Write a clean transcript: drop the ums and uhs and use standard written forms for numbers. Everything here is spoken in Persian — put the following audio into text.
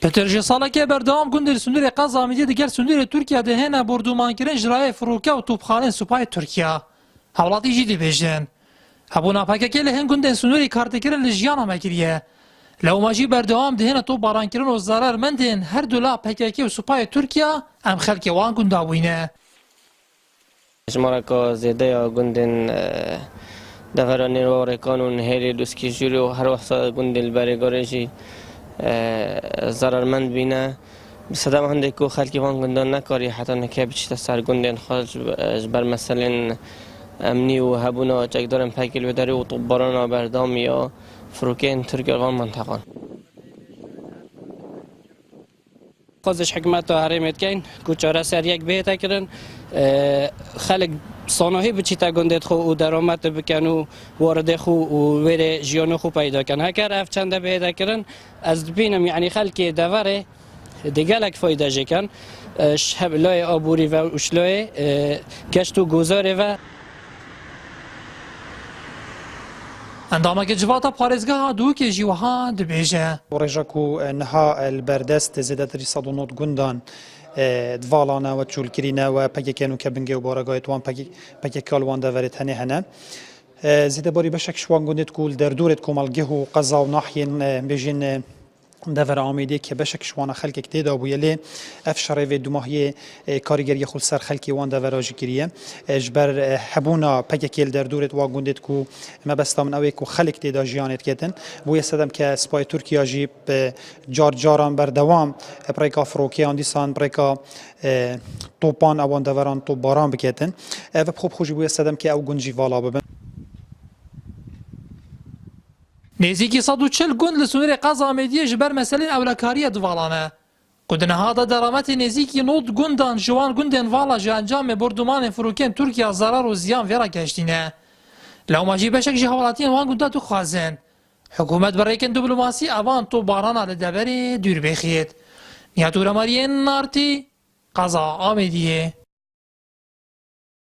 پترژی سالا که بردام گندر سندر قزامیدی دیگر سندر ترکیه دهنه بردومان کردن جرای فروکه و توپخانه سپاه ترکیه حوالاتی جدی بیشتن هبونا پاکه لهن گندر سندر کارتکرن لجیانا مکریه لو ماجی بردام دهنه تو باران کردن و ضرر مندن هر دولا پاکه و سپاه ترکیه ام خلک وان گندابوینه شماره که زیاده یا گندن دفعه نیروی قانون هری دوسکی جوری و هر وقت گندل برگارشی ضررمند بینه بصدام هنده که خلکی وان گندان نکاری حتی نکه بچه سر گندن خارج بر مثلا امنی و هبونا چک دارن پاکیل بداری و طباران بردام یا فروکین ترکیه وان منطقان خودش حکمت و حریمت کن کوچاره سر یک بهت کردن خلق صنایع بچی تا گندت خو و درآمد بکن و وارد خو و ویر جیان خو پیدا کن هکر اف چند بهت کردن از بینم یعنی خلق دوره دیگه لک فایده جکن شب لای آبوری و اشلای کشت و گذاره و اندامه که جواتا پارزگاه دو که جیوها دبیجه ورجاكو نها البردست زيادة رصاد نوت جندان دفالانا وتشولكرينا وباكيكانو كابنجي وبارغايت وان باكيكال وان دافرت هنا زيادة باري بشك شوان جندت كول دردورت كومالجهو قزا وناحين بيجين دفر آمیده که بشک شوان خلق کتیدا بویله افشاره و دوماهی کارگری خود سر خلقی وان دفر آجکریه جبر حبونا پکیل در دورت واگوندت کو ما بستام نوی کو خلق کتیدا جیانت کتن بوی صدم که سپای ترکیه جیب جار جاران بر دوام پریکا فروکی آندیسان پریکا توپان اوان دفران تو باران بکتن و بخوب خوشی بوی صدم که او گنجی والا ببن نزیکی 140 گند لسنور قزامیدی جبر مسئله اولکاری دوالانه. گندن هادا درامت نزیکی نود گندان جوان گندن والا جانجام بردمان فروکن ترکیه ضرر و زیان ویرا گشتینه. لو ماجی بشک جهالاتین وان گندا تو خوازن. حکومت برای کن دیپلماسی اوان تو بارانا لدبری دور بخید. نیاتورا مارین نارتی قزامیدیه.